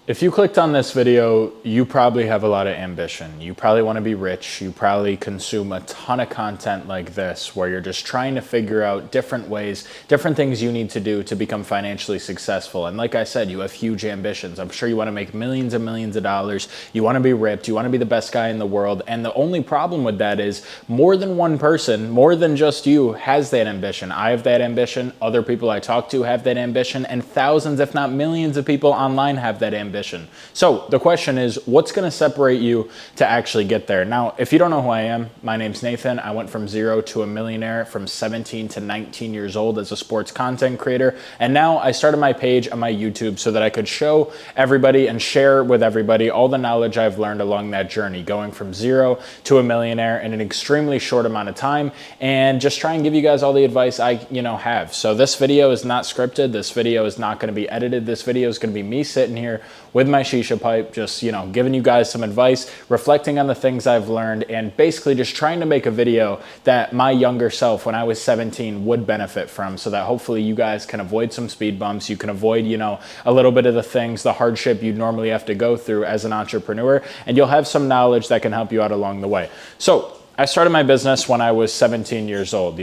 If you clicked on this video, you probably have a lot of ambition. You probably want to be rich. You probably consume a ton of content like this, where you're just trying to figure out different ways, different things you need to do to become financially successful. And like I said, you have huge ambitions. I'm sure you want to make millions and millions of dollars. You want to be ripped. You want to be the best guy in the world. And the only problem with that is more than one person, more than just you, has that ambition. I have that ambition. Other people I talk to have that ambition. And thousands, if not millions of people online have that ambition. So the question is, what's going to separate you to actually get there? Now, if you don't know who I am, my name's Nathan. I went from zero to a millionaire from 17 to 19 years old as a sports content creator. And now I started my page on my YouTube so that I could show everybody and share with everybody all the knowledge I've learned along that journey, going from zero to a millionaire in an extremely short amount of time, and just try and give you guys all the advice I have. So this video is not scripted. This video is not going to be edited. This video is going to be me sitting here with my shisha pipe, just, giving you guys some advice, reflecting on the things I've learned, and basically just trying to make a video that my younger self when I was 17 would benefit from, so that hopefully you guys can avoid some speed bumps. You can avoid, a little bit of the hardship you normally have to go through as an entrepreneur, and you'll have some knowledge that can help you out along the way. So I started my business when I was 17 years old,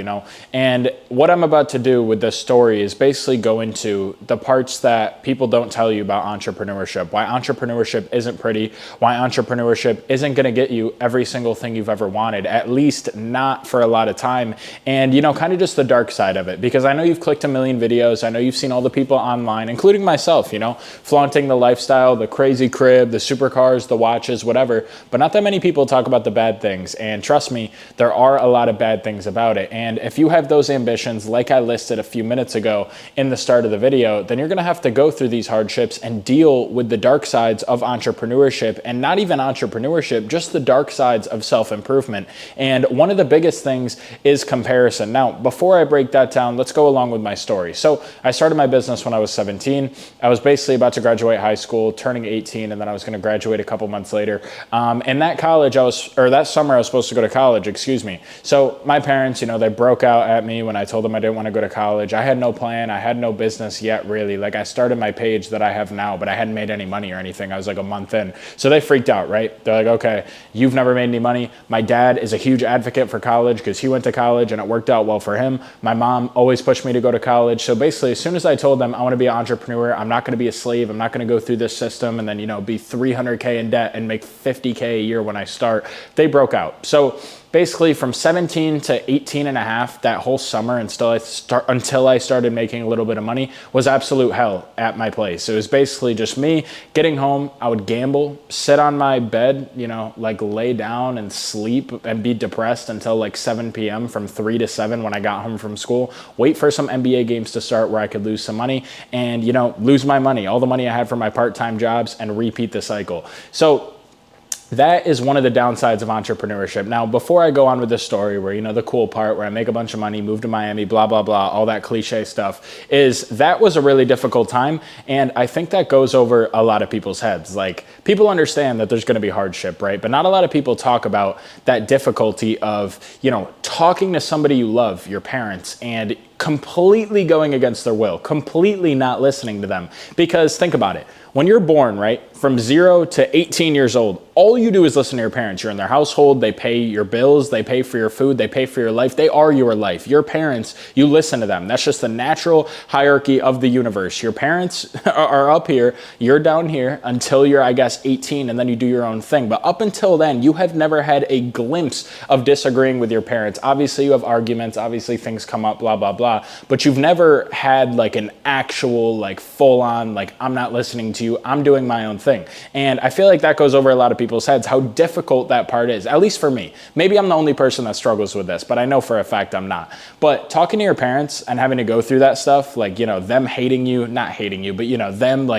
and what I'm about to do with this story is basically go into the parts that people don't tell you about entrepreneurship, why entrepreneurship isn't pretty, why entrepreneurship isn't going to get you every single thing you've ever wanted, at least not for a lot of time, and, kind of just the dark side of it, because I know you've clicked a million videos. I know you've seen all the people online, including myself, flaunting the lifestyle, the crazy crib, the supercars, the watches, whatever, but not that many people talk about the bad things, and trust me, there are a lot of bad things about it. And if you have those ambitions, like I listed a few minutes ago in the start of the video, then you're going to have to go through these hardships and deal with the dark sides of entrepreneurship, and not even entrepreneurship, just the dark sides of self-improvement. And one of the biggest things is comparison. Now, before I break that down, let's go along with my story. So I started my business when I was 17. I was basically about to graduate high school, turning 18, and then I was going to graduate a couple months later. And that summer I was supposed to go to college, So my parents, they broke out at me when I told them I didn't want to go to college. I had no plan. I had no business yet, really. Like, I started my page that I have now, but I hadn't made any money or anything. I was like a month in. So they freaked out, right? They're like, okay, you've never made any money. My dad is a huge advocate for college because he went to college and it worked out well for him. My mom always pushed me to go to college. So basically, as soon as I told them I want to be an entrepreneur, I'm not going to be a slave. I'm not going to go through this system and then, be 300K in debt and make 50K a year when I start, they broke out. So basically from 17 to 18 and a half, that whole summer until I started making a little bit of money was absolute hell at my place. It was basically just me getting home. I would gamble, sit on my bed, lay down and sleep and be depressed until 7 p.m. from 3 to 7 when I got home from school, wait for some NBA games to start where I could lose some money and, lose my money, all the money I had from my part-time jobs, and repeat the cycle. So that is one of the downsides of entrepreneurship. Now, before I go on with this story where, the cool part where I make a bunch of money, move to Miami, blah, blah, blah, all that cliche stuff, is that was a really difficult time. And I think that goes over a lot of people's heads. Like, people understand that there's going to be hardship, right? But not a lot of people talk about that difficulty of, talking to somebody you love, your parents, and completely going against their will, completely not listening to them. Because think about it. When you're born, right, from 0 to 18 years old, all you do is listen to your parents. You're in their household. They pay your bills. They pay for your food. They pay for your life. They are your life. Your parents, you listen to them. That's just the natural hierarchy of the universe. Your parents are up here. You're down here until you're, 18, and then you do your own thing. But up until then, you have never had a glimpse of disagreeing with your parents. Obviously, you have arguments. Obviously, things come up, blah, blah, blah. But you've never had an actual, full-on, I'm not listening to you, I'm doing my own thing. And I feel like that goes over a lot of people's heads, how difficult that part is, at least for me. Maybe I'm the only person that struggles with this, but I know for a fact I'm not. But talking to your parents and having to go through that stuff, them hating you, not hating you, but, them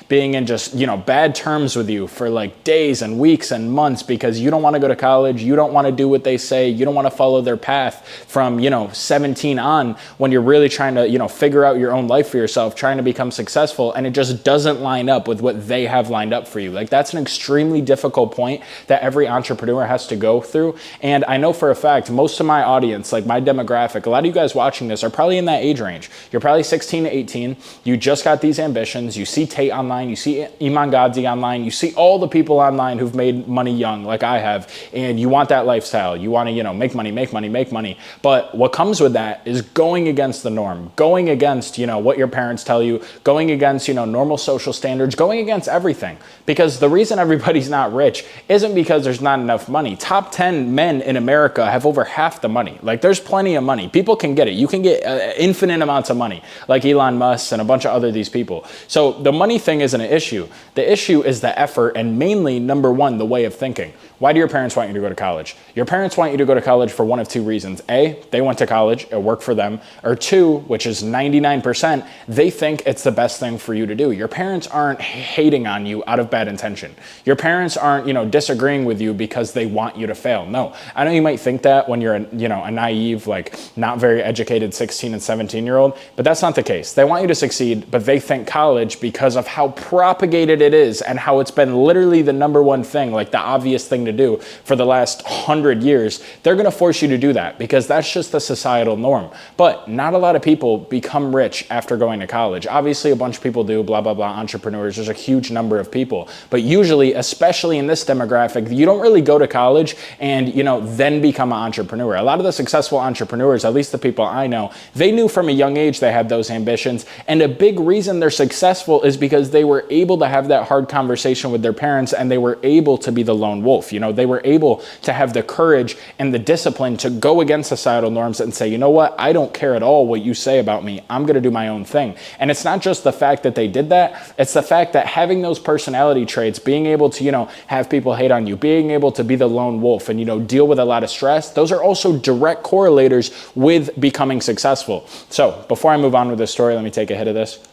being in just, bad terms with you for days and weeks and months because you don't want to go to college, you don't want to do what they say, you don't want to follow their path from, 17 on, when you're really trying to, figure out your own life for yourself, trying to become successful, and it just doesn't line up up with what they have lined up for you. Like, that's an extremely difficult point that every entrepreneur has to go through. And I know for a fact, most of my audience, like my demographic, a lot of you guys watching this are probably in that age range. You're probably 16 to 18. You just got these ambitions. You see Tate online. You see Iman Gadzhi online. You see all the people online who've made money young, like I have, and you want that lifestyle. You want to, make money, make money, make money. But what comes with that is going against the norm, going against, what your parents tell you, going against, normal social standards, going against everything. Because the reason everybody's not rich isn't because there's not enough money. Top 10 men in America have over half the money. Like, there's plenty of money. People can get it. You can get infinite amounts of money, like Elon Musk and a bunch of other these people. So the money thing isn't an issue. The issue is the effort, and mainly, number one, the way of thinking. Why do your parents want you to go to college? Your parents want you to go to college for one of two reasons. A, they went to college, it worked for them. Or two, which is 99%, they think it's the best thing for you to do. Your parents aren't hating on you out of bad intention. Your parents aren't, disagreeing with you because they want you to fail. No, I know you might think that when you're a naive, like not very educated 16 and 17-year-old, but that's not the case. They want you to succeed, but they think college, because of how propagated it is and how it's been literally the number one thing, like the obvious thing to do for the last 100 years, they're going to force you to do that because that's just the societal norm. But not a lot of people become rich after going to college. Obviously, a bunch of people do, blah, blah, blah, entrepreneurs. There's a huge number of people. But usually, especially in this demographic, you don't really go to college and, then become an entrepreneur. A lot of the successful entrepreneurs, at least the people I know, they knew from a young age they had those ambitions. And a big reason they're successful is because they were able to have that hard conversation with their parents, and they were able to be the lone wolf. They were able to have the courage and the discipline to go against societal norms and say, you know what, I don't care at all what you say about me. I'm going to do my own thing. And it's not just the fact that they did that. It's the fact that having those personality traits, being able to, have people hate on you, being able to be the lone wolf and, deal with a lot of stress, those are also direct correlators with becoming successful. So before I move on with this story, let me take a hit of this.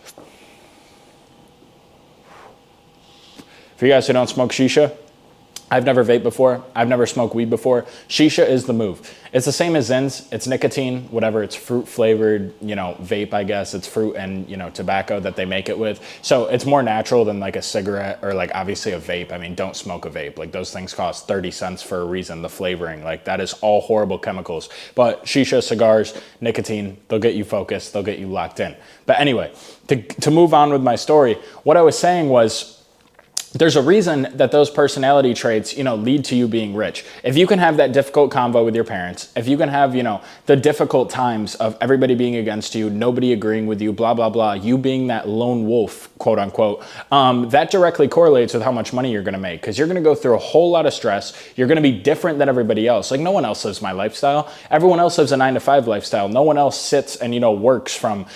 For you guys who don't smoke shisha, I've never vaped before. I've never smoked weed before. Shisha is the move. It's the same as Zins. It's nicotine, whatever. It's fruit flavored, vape, I guess. It's fruit and, tobacco that they make it with. So it's more natural than like a cigarette or like obviously a vape. I mean, don't smoke a vape. Like those things cost 30 cents for a reason. The flavoring, like that is all horrible chemicals. But shisha, cigars, nicotine, they'll get you focused. They'll get you locked in. But anyway, to move on with my story, what I was saying was, there's a reason that those personality traits, lead to you being rich. If you can have that difficult convo with your parents, if you can have, the difficult times of everybody being against you, nobody agreeing with you, blah, blah, blah, you being that lone wolf, quote unquote, that directly correlates with how much money you're going to make, because you're going to go through a whole lot of stress. You're going to be different than everybody else. Like no one else lives my lifestyle. Everyone else lives a 9-to-5 lifestyle. No one else sits and, works from,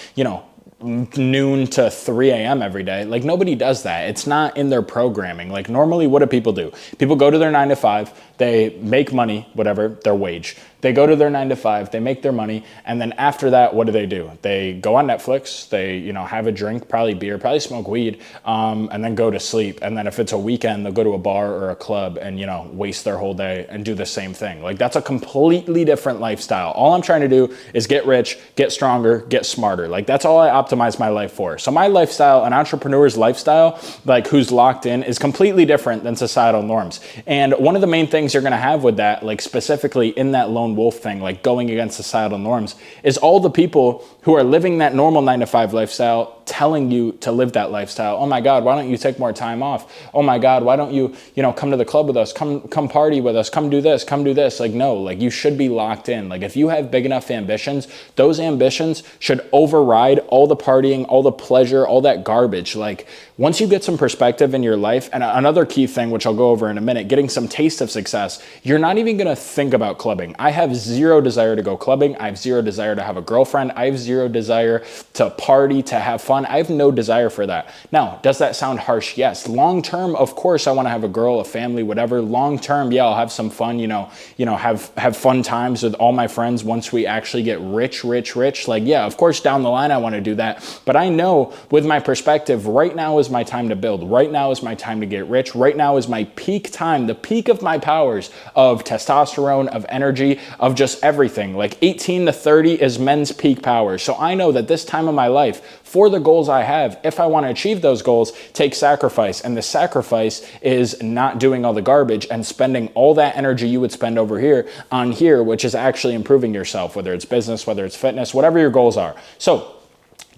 noon to 3 a.m. every day. Like nobody does that. It's not in their programming. Like normally, what do? People go to their 9-to-5, they make money, whatever, their wage. They go to their 9-to-5, they make their money, and then after that, what do? They go on Netflix, they, have a drink, probably beer, probably smoke weed, and then go to sleep. And then if it's a weekend, they'll go to a bar or a club and, waste their whole day and do the same thing. Like that's a completely different lifestyle. All I'm trying to do is get rich, get stronger, get smarter. Like that's all I optimize my life for. So my lifestyle, an entrepreneur's lifestyle, like who's locked in, is completely different than societal norms. And one of the main things you're going to have with that, like specifically in that lone wolf thing, like going against societal norms, is all the people who are living that normal 9-to-5 lifestyle telling you to live that lifestyle. Oh my God, why don't you take more time off? Oh my God, why don't you, come to the club with us, come party with us, come do this. Like, no, like you should be locked in. Like if you have big enough ambitions, those ambitions should override all the partying, all the pleasure, all that garbage. Like once you get some perspective in your life, and another key thing, which I'll go over in a minute, getting some taste of success, you're not even going to think about clubbing. I have zero desire to go clubbing. I have zero desire to have a girlfriend. I have zero desire to party, to have fun. I have no desire for that. Now, does that sound harsh? Yes. Long term, of course, I want to have a girl, a family, whatever. Long term, yeah, I'll have some fun, have fun times with all my friends once we actually get rich. Like, yeah, of course, down the line, I want to do that. But I know with my perspective, right now is my time to build. Right now is my time to get rich. Right now is my peak time, the peak of my powers of testosterone, of energy, of just everything. Like 18 to 30 is men's peak powers. So I know that this time of my life, for the goals I have, if I want to achieve those goals, take sacrifice. And the sacrifice is not doing all the garbage and spending all that energy you would spend over here on here, which is actually improving yourself, whether it's business, whether it's fitness, whatever your goals are. So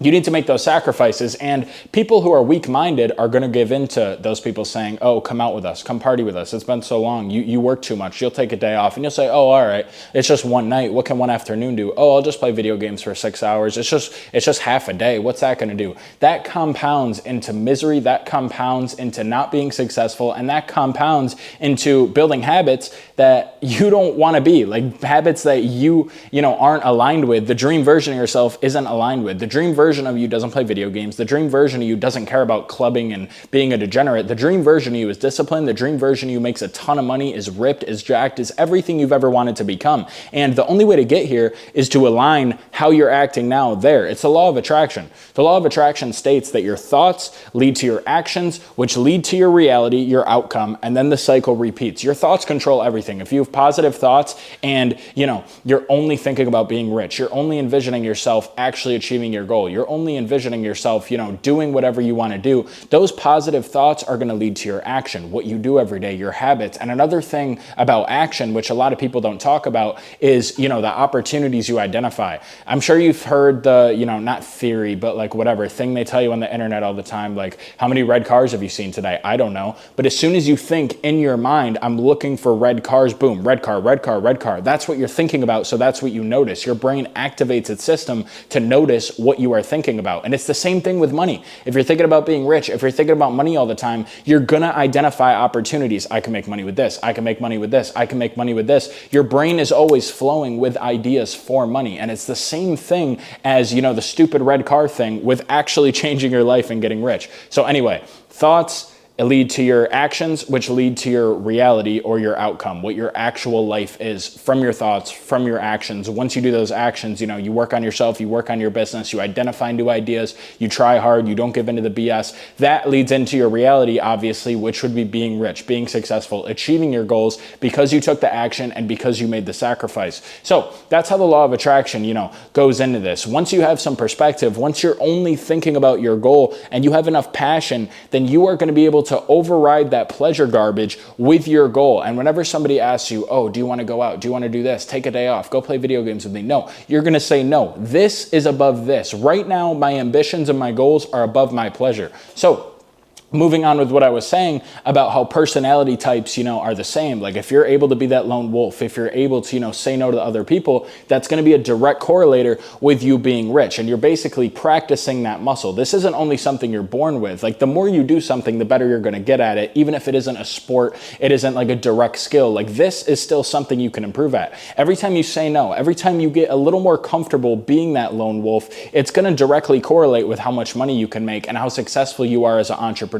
you need to make those sacrifices, and people who are weak-minded are going to give in to those people saying, oh, come out with us, come party with us. It's been so long. You work too much. You'll take a day off, and you'll say, oh, all right, it's just one night. What can one afternoon do? Oh, I'll just play video games for 6 hours. It's just half a day. What's that going to do? That compounds into misery. That compounds into not being successful, and that compounds into building habits that you don't want to be, like habits that you aren't aligned with. The dream version of yourself isn't aligned with. The dream version of you doesn't play video games. The dream version of you doesn't care about clubbing and being a degenerate. The dream version of you is disciplined. The dream version of you makes a ton of money, is ripped, is jacked, is everything you've ever wanted to become. And the only way to get here is to align how you're acting now there. It's the law of attraction. The law of attraction states that your thoughts lead to your actions, which lead to your reality, your outcome, and then the cycle repeats. Your thoughts control everything. If you have positive thoughts and you're only thinking about being rich, you're only envisioning yourself actually achieving your goal, you're only envisioning yourself, doing whatever you want to do, those positive thoughts are going to lead to your action, what you do every day, your habits. And another thing about action, which a lot of people don't talk about, is, the opportunities you identify. I'm sure you've heard the, not theory, but like whatever thing they tell you on the internet all the time, like, how many red cars have you seen today? I don't know. But as soon as you think in your mind, I'm looking for red cars, boom, red car, red car, red car. That's what you're thinking about. So that's what you notice. Your brain activates its system to notice what you are thinking about. And it's the same thing with money. If you're thinking about being rich, if you're thinking about money all the time, you're going to identify opportunities. I can make money with this. I can make money with this. I can make money with this. Your brain is always flowing with ideas for money. And it's the same thing as, the stupid red car thing with actually changing your life and getting rich. So anyway, thoughts lead to your actions, which lead to your reality or your outcome, what your actual life is from your thoughts, from your actions. Once you do those actions, you work on yourself, you work on your business, you identify new ideas, you try hard, you don't give into the BS. That leads into your reality, obviously, which would be being rich, being successful, achieving your goals because you took the action and because you made the sacrifice. So that's how the law of attraction, goes into this. Once you have some perspective, once you're only thinking about your goal and you have enough passion, then you are going to be able to override that pleasure garbage with your goal. And whenever somebody asks you, oh, do you want to go out? Do you want to do this? Take a day off. Go play video games with me. No, you're going to say, no, this is above this. Right now, my ambitions and my goals are above my pleasure. So moving on with what I was saying about how personality types, are the same. Like if you're able to be that lone wolf, if you're able to, say no to other people, that's going to be a direct correlator with you being rich. And you're basically practicing that muscle. This isn't only something you're born with. Like the more you do something, the better you're going to get at it. Even if it isn't a sport, it isn't like a direct skill. Like this is still something you can improve at. Every time you say no, every time you get a little more comfortable being that lone wolf, it's going to directly correlate with how much money you can make and how successful you are as an entrepreneur.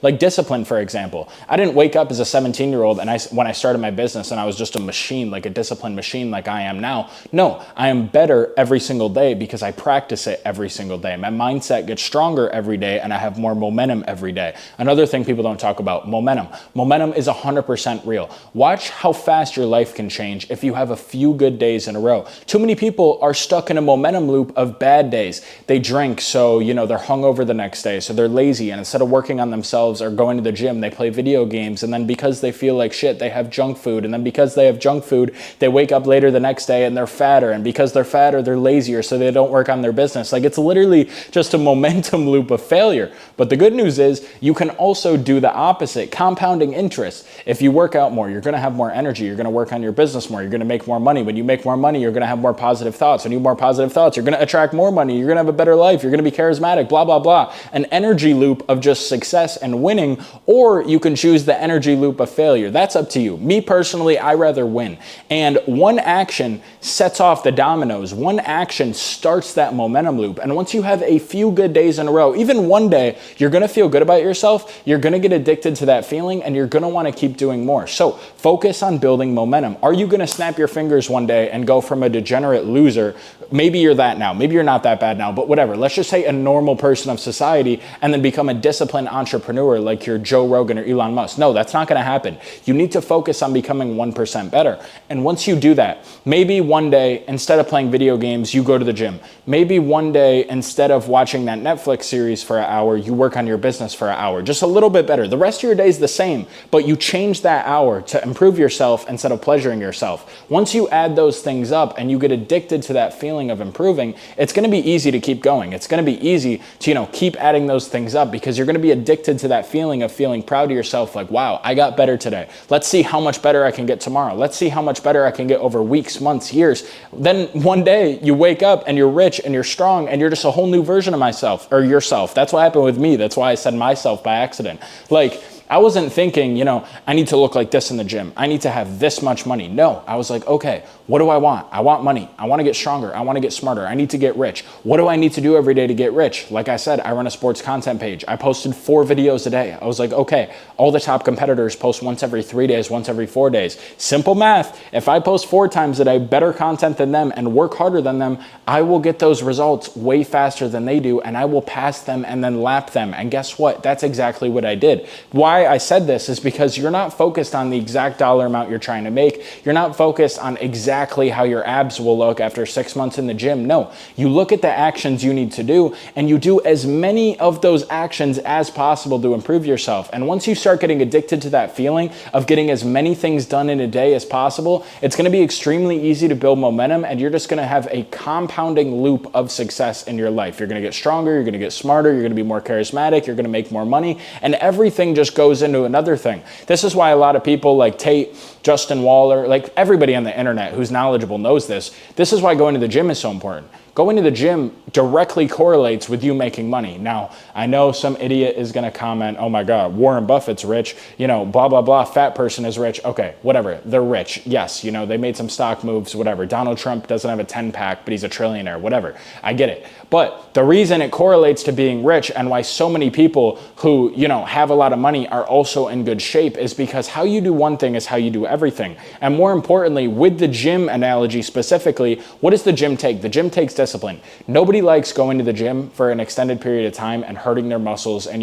Like discipline, for example. I didn't wake up as a 17-year-old and when I started my business and I was just a machine, like a disciplined machine like I am now. No, I am better every single day because I practice it every single day. My mindset gets stronger every day and I have more momentum every day. Another thing people don't talk about, momentum. Momentum is 100% real. Watch how fast your life can change if you have a few good days in a row. Too many people are stuck in a momentum loop of bad days. They drink, so they're hungover the next day, so they're lazy, and instead of working on themselves or going to the gym, they play video games, and then because they feel like shit, they have junk food, and then because they have junk food, they wake up later the next day and they're fatter, and because they're fatter, they're lazier, so they don't work on their business. Like it's literally just a momentum loop of failure. But the good news is you can also do the opposite, compounding interest. If you work out more, you're going to have more energy, you're going to work on your business more, you're going to make more money. When you make more money, you're going to have more positive thoughts. When you have more positive thoughts, you're going to attract more money, you're going to have a better life, you're going to be charismatic, blah, blah, blah. An energy loop of just success and winning, or you can choose the energy loop of failure. That's up to you. Me personally, I rather win. And one action sets off the dominoes. One action starts that momentum loop. And once you have a few good days in a row, even one day, you're going to feel good about yourself. You're going to get addicted to that feeling and you're going to want to keep doing more. So focus on building momentum. Are you going to snap your fingers one day and go from a degenerate loser? Maybe you're that now. Maybe you're not that bad now, but whatever. Let's just say a normal person of society and then become a disciplined entrepreneur like you're Joe Rogan or Elon Musk. No, that's not going to happen. You need to focus on becoming 1% better. And once you do that, maybe one day, instead of playing video games, you go to the gym. Maybe one day, instead of watching that Netflix series for an hour, you work on your business for an hour, just a little bit better. The rest of your day is the same, but you change that hour to improve yourself instead of pleasuring yourself. Once you add those things up and you get addicted to that feeling of improving, it's going to be easy to keep going. It's going to be easy to, keep adding those things up because you're going to be addicted to that feeling of feeling proud of yourself. Like, wow, I got better today. Let's see how much better I can get tomorrow. Let's see how much better I can get over weeks, months, years. Then one day you wake up and you're rich and you're strong and you're just a whole new version of myself or yourself. That's what happened with me. That's why I said myself by accident. Like, I wasn't thinking, I need to look like this in the gym. I need to have this much money. No, I was like, okay, what do I want? I want money. I want to get stronger. I want to get smarter. I need to get rich. What do I need to do every day to get rich? Like I said, I run a sports content page. I posted 4 videos a day. I was like, okay, all the top competitors post once every 3 days, once every 4 days. Simple math. If I post 4 times a day, better content than them and work harder than them, I will get those results way faster than they do, and I will pass them and then lap them. And guess what? That's exactly what I did. Why I said this is because you're not focused on the exact dollar amount you're trying to make. You're not focused on exactly how your abs will look after 6 months in the gym. No, you look at the actions you need to do and you do as many of those actions as possible to improve yourself. And once you start getting addicted to that feeling of getting as many things done in a day as possible, it's going to be extremely easy to build momentum, and you're just going to have a compounding loop of success in your life. You're going to get stronger, you're going to get smarter, you're going to be more charismatic, you're going to make more money, and everything just goes into another thing. This is why a lot of people like Tate, Justin Waller, like everybody on the internet who's knowledgeable knows this. This is why going to the gym is so important. Going to the gym directly correlates with you making money. Now, I know some idiot is going to comment, oh my God, Warren Buffett's rich, blah, blah, blah, fat person is rich. Okay, whatever, they're rich. Yes, they made some stock moves, whatever. Donald Trump doesn't have a 10-pack, but he's a trillionaire, whatever. I get it. But the reason it correlates to being rich and why so many people who, have a lot of money are also in good shape is because how you do one thing is how you do everything. And more importantly, with the gym analogy specifically, what does the gym take? The gym takes discipline. Nobody likes going to the gym for an extended period of time and hurting their muscles and,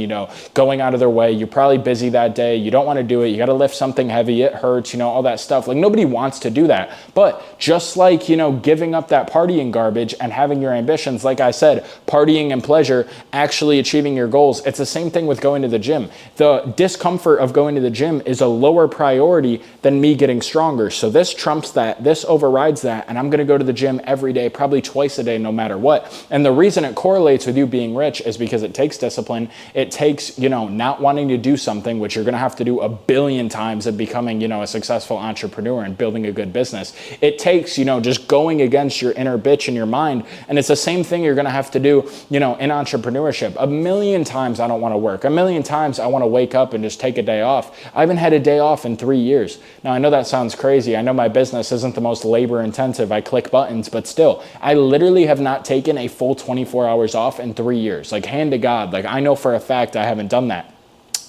going out of their way. You're probably busy that day. You don't want to do it. You got to lift something heavy. It hurts, all that stuff. Like, nobody wants to do that. But just like, giving up that partying garbage and having your ambitions, like I said, partying and pleasure, actually achieving your goals, it's the same thing with going to the gym. The discomfort of going to the gym is a lower priority than me getting stronger. So this trumps that. This overrides that. And I'm going to go to the gym every day, probably twice a day, no matter what. And the reason it correlates with you being rich is because it takes discipline. It takes, not wanting to do something, which you're going to have to do a billion times of becoming, a successful entrepreneur and building a good business. It takes, just going against your inner bitch in your mind. And it's the same thing you're going to have to do, in entrepreneurship. A million times I don't want to work. A million times I want to wake up and just take a day off. I haven't had a day off in 3 years. Now, I know that sounds crazy. I know my business isn't the most labor intensive. I click buttons, but still, I literally have not taken a full 24 hours off in 3 years. Like, hand to God. Like, I know for a fact I haven't done that.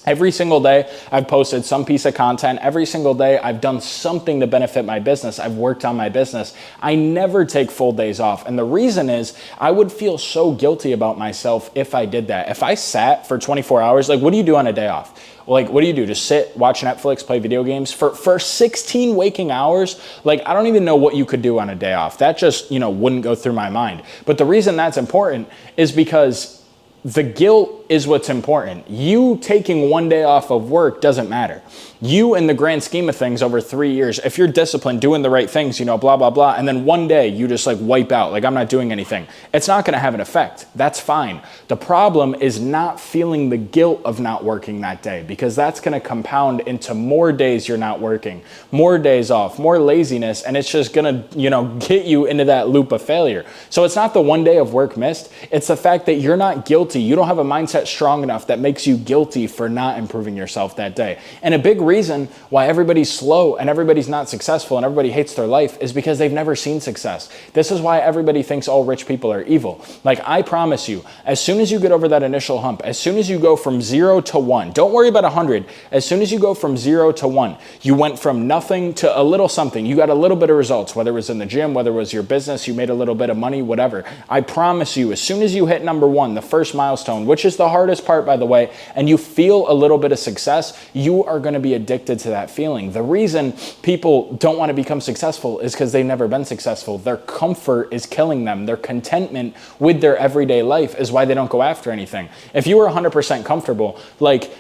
Every single day, I've posted some piece of content. Every single day, I've done something to benefit my business. I've worked on my business. I never take full days off. And the reason is I would feel so guilty about myself if I did that. If I sat for 24 hours, like, what do you do on a day off? Like, what do you do? Just sit, watch Netflix, play video games for 16 waking hours? Like, I don't even know what you could do on a day off. That just, wouldn't go through my mind. But the reason that's important is because the guilt is what's important. You taking one day off of work doesn't matter. You, in the grand scheme of things, over 3 years, if you're disciplined, doing the right things, blah, blah, blah, and then one day you just wipe out, I'm not doing anything, it's not going to have an effect. That's fine. The problem is not feeling the guilt of not working that day, because that's going to compound into more days you're not working, more days off, more laziness, and it's just going to, get you into that loop of failure. So it's not the one day of work missed. It's the fact that you're not guilty. You don't have a mindset strong enough that makes you guilty for not improving yourself that day. And a big reason why everybody's slow and everybody's not successful and everybody hates their life is because they've never seen success. This is why everybody thinks all rich people are evil. I promise you, as soon as you get over that initial hump, as soon as you go from 0 to 1, don't worry about 100. As soon as you go from 0 to 1, you went from nothing to a little something. You got a little bit of results, whether it was in the gym, whether it was your business, you made a little bit of money, whatever. I promise you, as soon as you hit number 1, the first milestone, which is the hardest part, by the way, and you feel a little bit of success, you are going to be addicted to that feeling. The reason people don't want to become successful is because they've never been successful. Their comfort is killing them. Their contentment with their everyday life is why they don't go after anything. If you were 100% comfortable, like,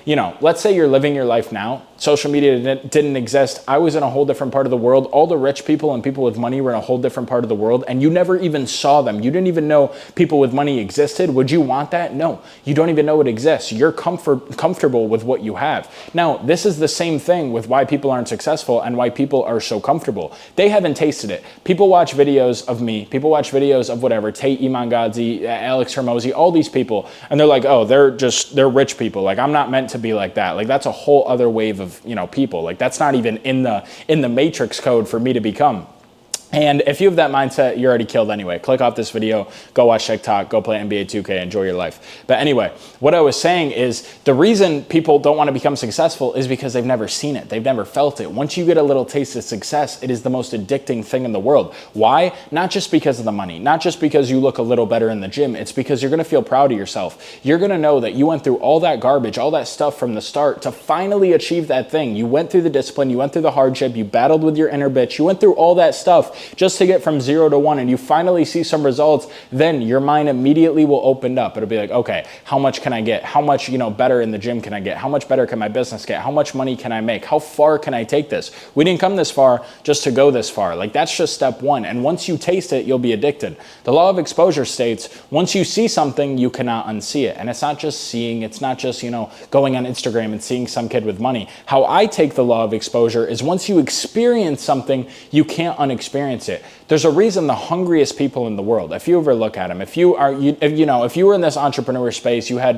let's say you're living your life now, social media didn't exist, I was in a whole different part of the world, all the rich people and people with money were in a whole different part of the world, and you never even saw them. You didn't even know people with money existed. Would you want that? No, you don't even know it exists. You're comfortable with what you have. Now, this is the same thing with why people aren't successful and why people are so comfortable. They haven't tasted it. People watch videos of me, people watch videos of whatever, Tate Imangadze, Alex Hermosi, all these people, and they're like, oh, they're rich people. Like, I'm not meant to be like that. Like, that's a whole other wave of, people. Like, that's not even in the matrix code for me to become. And if you have that mindset, you're already killed anyway. Click off this video, go watch TikTok, go play NBA 2K, enjoy your life. But anyway, what I was saying is the reason people don't want to become successful is because they've never seen it. They've never felt it. Once you get a little taste of success, it is the most addicting thing in the world. Why? Not just because of the money, not just because you look a little better in the gym. It's because you're going to feel proud of yourself. You're going to know that you went through all that garbage, all that stuff from the start to finally achieve that thing. You went through the discipline, you went through the hardship, you battled with your inner bitch, you went through all that stuff just to get from 0 to 1, and you finally see some results. Then your mind immediately will open up. It'll be like, okay, how much can I get? How much, better in the gym can I get? How much better can my business get? How much money can I make? How far can I take this? We didn't come this far just to go this far. Like, that's just step one. And once you taste it, you'll be addicted. The law of exposure states, once you see something, you cannot unsee it. And it's not just seeing, it's not just, going on Instagram and seeing some kid with money. How I take the law of exposure is once you experience something, you can't unexperience it. There's a reason the hungriest people in the world, if you ever look at them, if you were in this entrepreneur space, you had,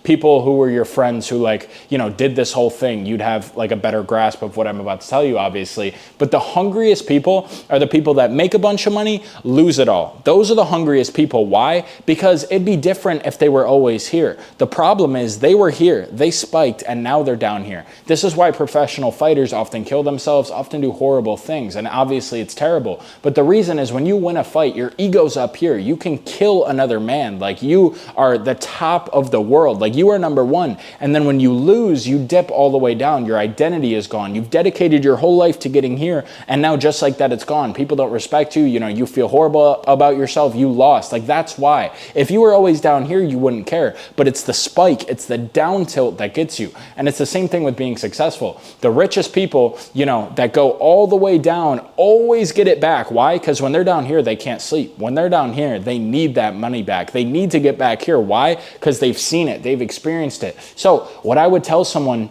people who were your friends who did this whole thing, you'd have like a better grasp of what I'm about to tell you, obviously. But the hungriest people are the people that make a bunch of money, lose it all. Those are the hungriest people. Why? Because it'd be different if they were always here. The problem is they were here, they spiked, and now they're down here. This is why professional fighters often kill themselves, often do horrible things. And obviously it's terrible. But the reason is when you win a fight, your ego's up here. You can kill another man. Like, you are the top of the world. Like, you are number one. And then when you lose, you dip all the way down. Your identity is gone. You've dedicated your whole life to getting here. And now just like that, it's gone. People don't respect you. You feel horrible about yourself. You lost. Like, that's why. If you were always down here, you wouldn't care. But it's the spike. It's the down tilt that gets you. And it's the same thing with being successful. The richest people, that go all the way down always get it back. Why? Because when they're down here, they can't sleep. When they're down here, they need that money back. They need to get back here. Why? Because they've seen it. They've experienced it. So what I would tell someone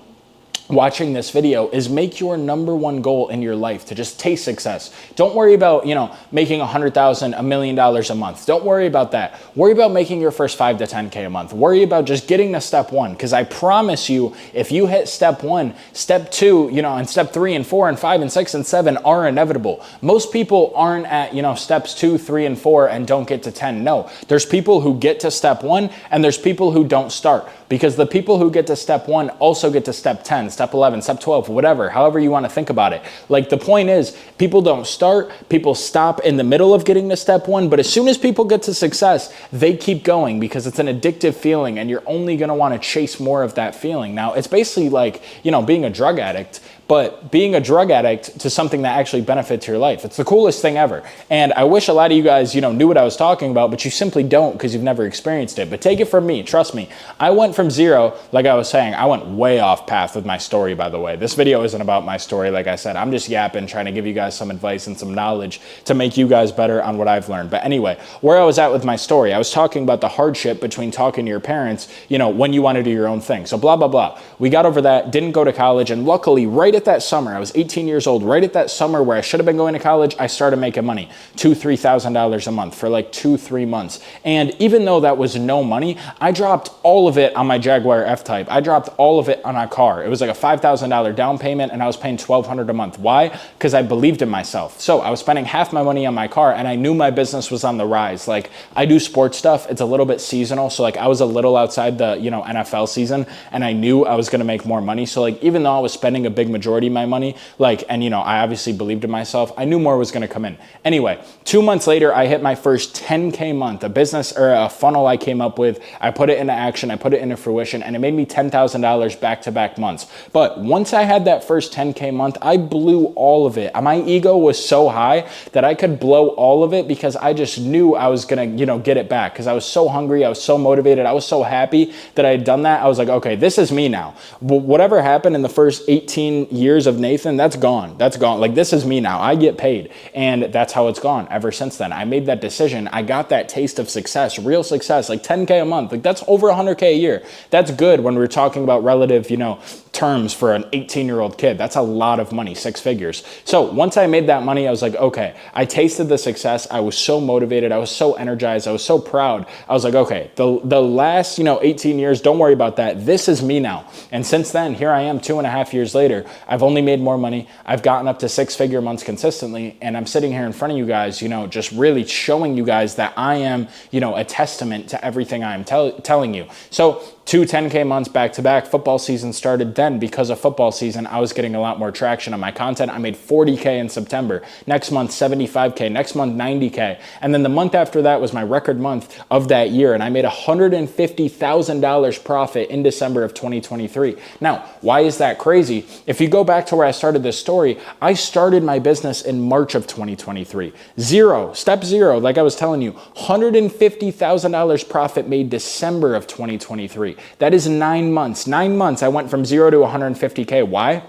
watching this video is make your number one goal in your life to just taste success. Don't worry about, making $100,000, $1 million a month. Don't worry about that. Worry about making your first 5 to 10K a month. Worry about just getting to step one. Because I promise you, if you hit step one, step two, and step 3 and 4 and 5 and 6 and 7 are inevitable. Most people aren't at, steps 2, 3, and 4 and don't get to 10. No, there's people who get to step one and there's people who don't start. Because the people who get to step 1 also get to step 10, step 11, step 12, whatever, however you want to think about it. Like, the point is, people don't start, people stop in the middle of getting to step 1, but as soon as people get to success, they keep going because it's an addictive feeling and you're only going to want to chase more of that feeling. Now, it's basically like, being a drug addict, but being a drug addict to something that actually benefits your life. It's the coolest thing ever. And I wish a lot of you guys, knew what I was talking about, but you simply don't because you've never experienced it. But take it from me, trust me. I went from 0, like I was saying, I went way off path with my story, by the way. This video isn't about my story, like I said. I'm just yapping, trying to give you guys some advice and some knowledge to make you guys better on what I've learned. But anyway, where I was at with my story, I was talking about the hardship between talking to your parents, when you want to do your own thing. So blah, blah, blah. We got over that, didn't go to college, and luckily, right at that summer, I was 18 years old, right at that summer where I should have been going to college, I started making money, $2,000, $3,000 a month for like 2-3 months. And even though that was no money, I dropped all of it on my Jaguar F-Type. I dropped all of it on a car. It was like a $5,000 down payment and I was paying $1,200 a month. Why? Because I believed in myself. So I was spending half my money on my car and I knew my business was on the rise. Like, I do sports stuff. It's a little bit seasonal. So like, I was a little outside the, NFL season and I knew I was going to make more money. So like, even though I was spending a big majority majority of my money. Like, and you know, I obviously believed in myself. I knew more was going to come in. Anyway, 2 months later, I hit my first 10K month, a business or a funnel I came up with. I put it into action, I put it into fruition, and it made me $10,000 back-to-back months. But once I had that first 10K month, I blew all of it. My ego was so high that I could blow all of it because I just knew I was gonna, you know, get it back because I was so hungry, I was so motivated, I was so happy that I had done that. I was like, okay, this is me now. Whatever happened in the first 18 years of Nathan, that's gone. That's gone. Like, this is me now. I get paid. And that's how it's gone ever since then. I made that decision. I got that taste of success, real success, like 10K a month. Like, that's over 100K a year. That's good when we're talking about relative, you know, terms for an 18-year-old kid. That's a lot of money, 6 figures. So once I made that money, I was like, okay, I tasted the success. I was so motivated. I was so energized. I was so proud. I was like, okay, the last, you know, 18 years, don't worry about that. This is me now. And since then, here I am 2.5 years later. I've only made more money. I've gotten up to 6-figure months consistently. And I'm sitting here in front of you guys, you know, just really showing you guys that I am, you know, a testament to everything I'm telling you. So 2 10K months back to back. Football season started then. Because of football season, I was getting a lot more traction on my content. I made 40K in September. Next month, 75K. Next month, 90K. And then the month after that was my record month of that year. And I made $150,000 profit in December of 2023. Now, why is that crazy? If you go back to where I started this story, I started my business in March of 2023. Step zero, like I was telling you, $150,000 profit made December of 2023. That is 9 months. 9 months, I went from 0 to 150K. Why?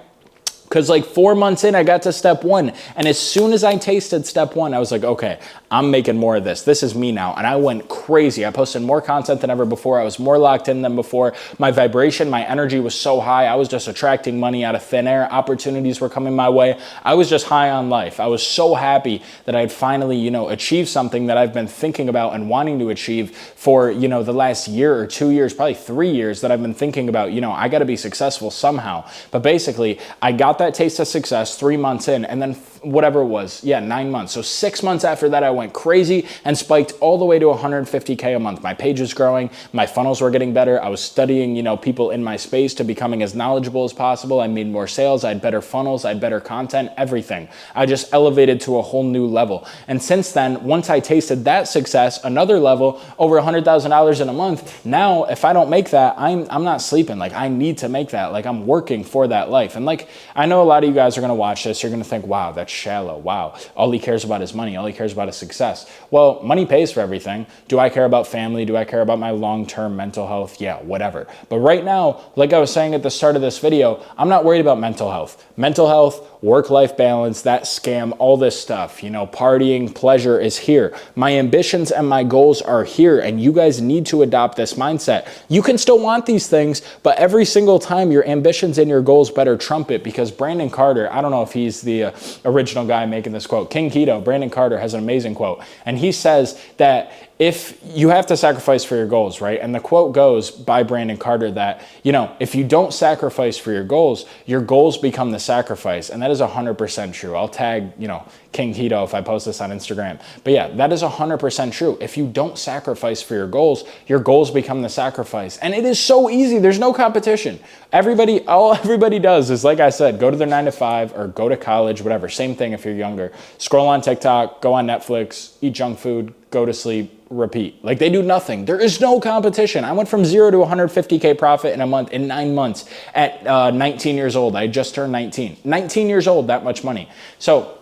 Because like 4 months in, I got to step 1. And as soon as I tasted step 1, I was like, okay, I'm making more of this. This is me now. And I went crazy. I posted more content than ever before. I was more locked in than before. My vibration, my energy was so high. I was just attracting money out of thin air. Opportunities were coming my way. I was just high on life. I was so happy that I had finally, you know, achieved something that I've been thinking about and wanting to achieve for, you know, the last year or 2 years, probably 3 years that I've been thinking about, you know, I got to be successful somehow. But basically, I got that taste of success 3 months in, and then whatever it was, 9 months. So 6 months after that, I went crazy and spiked all the way to 150K a month. My page was growing, my funnels were getting better. I was studying, you know, people in my space to becoming as knowledgeable as possible. I made more sales, I had better funnels, I had better content, everything. I just elevated to a whole new level. And since then, once I tasted that success, another level, over $100,000 in a month, now if I don't make that, I'm not sleeping. Like, I need to make that. Like, I'm working for that life. And like, I know a lot of you guys are gonna watch this, you're gonna think, wow, that's shallow. Wow, all he cares about is money. All he cares about is success. Well, money pays for everything. Do I care about family? Do I care about my long-term mental health? Yeah, whatever. But right now, like I was saying at the start of this video, I'm not worried about mental health. Mental health, work-life balance, that scam, all this stuff, you know, partying, pleasure is here. My ambitions and my goals are here, and you guys need to adopt this mindset. You can still want these things, but every single time your ambitions and your goals better trump it, because Brandon Carter, I don't know if he's the original guy making this quote, King Keto, Brandon Carter has an amazing quote, and he says that if you have to sacrifice for your goals, right? And the quote goes by Brandon Carter that, you know, if you don't sacrifice for your goals become the sacrifice. And that is 100% true. I'll tag, you know, King Keto if I post this on Instagram. But yeah, that is 100% true. If you don't sacrifice for your goals become the sacrifice. And it is so easy. There's no competition. All everybody does is, like I said, go to their 9 to 5 or go to college, whatever. Same thing if you're younger. Scroll on TikTok, go on Netflix, eat junk food, go to sleep, repeat. Like, they do nothing. There is no competition. I went from 0 to 150K profit in a month, in 9 months at 19 years old. I just turned 19. 19 years old, that much money. So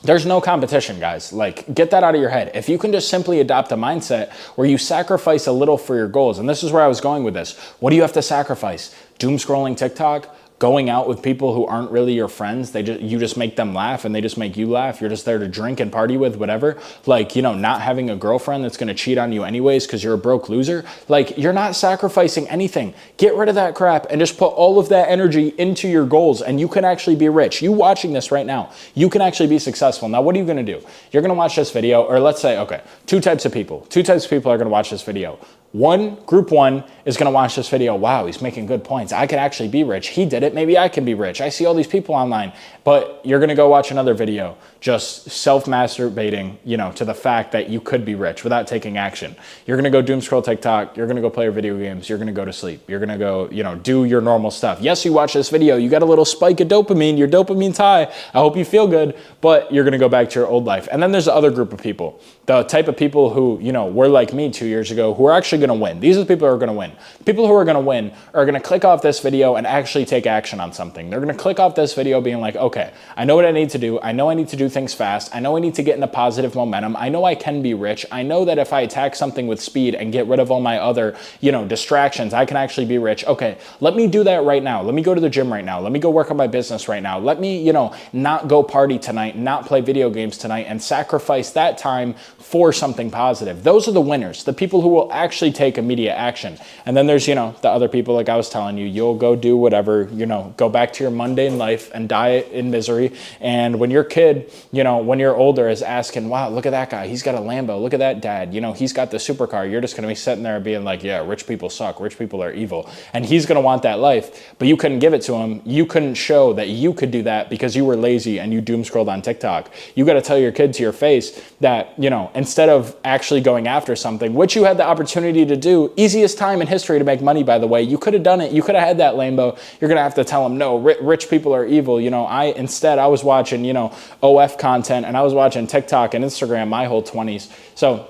there's no competition, guys. Like, get that out of your head. If you can just simply adopt a mindset where you sacrifice a little for your goals, and this is where I was going with this. What do you have to sacrifice? Doom scrolling TikTok? Going out with people who aren't really your friends, you just make them laugh and they just make you laugh. You're just there to drink and party with, whatever. Like, you know, not having a girlfriend that's going to cheat on you anyways because you're a broke loser. Like, you're not sacrificing anything. Get rid of that crap and just put all of that energy into your goals, and you can actually be rich. You watching this right now, you can actually be successful. Now, what are you going to do? You're going to watch this video, or let's say, okay, two types of people are going to watch this video. Group one is going to watch this video. Wow, he's making good points. I could actually be rich. He did it. Maybe I can be rich. I see all these people online. But you're going to go watch another video just self-masturbating, to the fact that you could be rich without taking action. You're going to go doom scroll TikTok. You're going to go play your video games. You're going to go to sleep. You're going to go, do your normal stuff. Yes, you watch this video. You got a little spike of dopamine. Your dopamine's high. I hope you feel good, but you're going to go back to your old life. And then there's the other group of people, the type of people who, were like me 2 years ago, who are actually going to win. These are the people who are going to win. The people who are going to win are going to click off this video and actually take action on something. They're going to click off this video being like, okay, I know what I need to do. I know I need to do things fast. I know I need to get into positive momentum. I know I can be rich. I know that if I attack something with speed and get rid of all my other, distractions, I can actually be rich. Okay, let me do that right now. Let me go to the gym right now. Let me go work on my business right now. Let me, not go party tonight, not play video games tonight, and sacrifice that time for something positive. Those are the winners, the people who will actually take immediate action. And then there's, the other people, like I was telling you, you'll go do whatever, go back to your mundane life and die in misery. And when your kid, when you're older, is asking, wow, look at that guy. He's got a Lambo. Look at that dad. He's got the supercar. You're just going to be sitting there being like, yeah, rich people suck. Rich people are evil. And he's going to want that life, but you couldn't give it to him. You couldn't show that you could do that because you were lazy and you doom scrolled on TikTok. You got to tell your kid to your face that, instead of actually going after something, which you had the opportunity to do, easiest time in history to make money, by the way, you could have done it. You could have had that Lambo. You're going to have to tell them, no, rich people are evil. I was watching, OF content, and I was watching TikTok and Instagram my whole 20s. So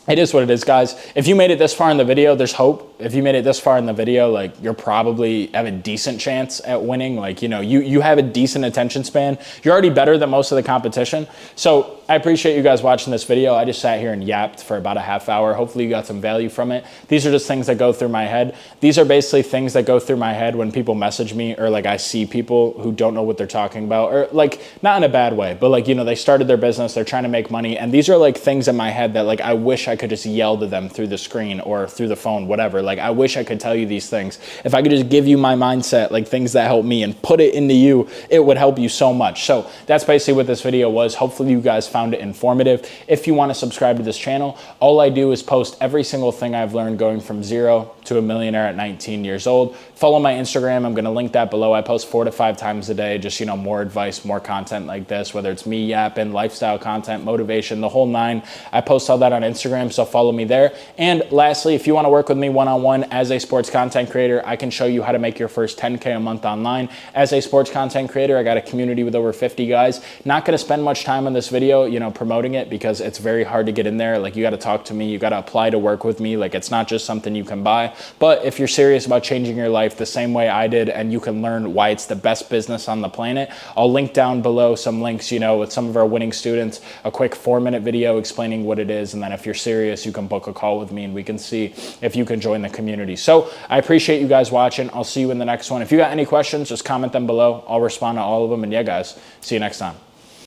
it is what it is, guys. If you made it this far in the video, there's hope. If you made it this far in the video, like, you're probably have a decent chance at winning. Like, you have a decent attention span. You're already better than most of the competition. So I appreciate you guys watching this video. I just sat here and yapped for about a half hour. Hopefully you got some value from it. These are just things that go through my head. These are basically things that go through my head when people message me, or like I see people who don't know what they're talking about, or like, not in a bad way, but like, they started their business, they're trying to make money. And these are like things in my head that like, I wish I could just yell to them through the screen or through the phone, whatever. Like, I wish I could tell you these things. If I could just give you my mindset, like things that help me, and put it into you, it would help you so much. So that's basically what this video was. Hopefully you guys found it informative. If you want to subscribe to this channel, all I do is post every single thing I've learned going from 0 to a millionaire at 19 years old. Follow my Instagram. I'm going to link that below. I post 4 to 5 times a day, just, more advice, more content like this, whether it's me yapping, lifestyle content, motivation, the whole 9. I post all that on Instagram, so follow me there. And lastly, if you want to work with me one-on-one as a sports content creator, I can show you how to make your first 10K a month online. As a sports content creator, I got a community with over 50 guys. Not going to spend much time on this video, promoting it, because it's very hard to get in there. Like, you got to talk to me. You got to apply to work with me. Like, it's not just something you can buy. But if you're serious about changing your life the same way I did, and you can learn why it's the best business on the planet, I'll link down below some links, with some of our winning students, a quick 4-minute video explaining what it is. And then if you're serious, you can book a call with me and we can see if you can join the community. So I appreciate you guys watching. I'll see you in the next one. If you got any questions, just comment them below. I'll respond to all of them. And yeah, guys, see you next time.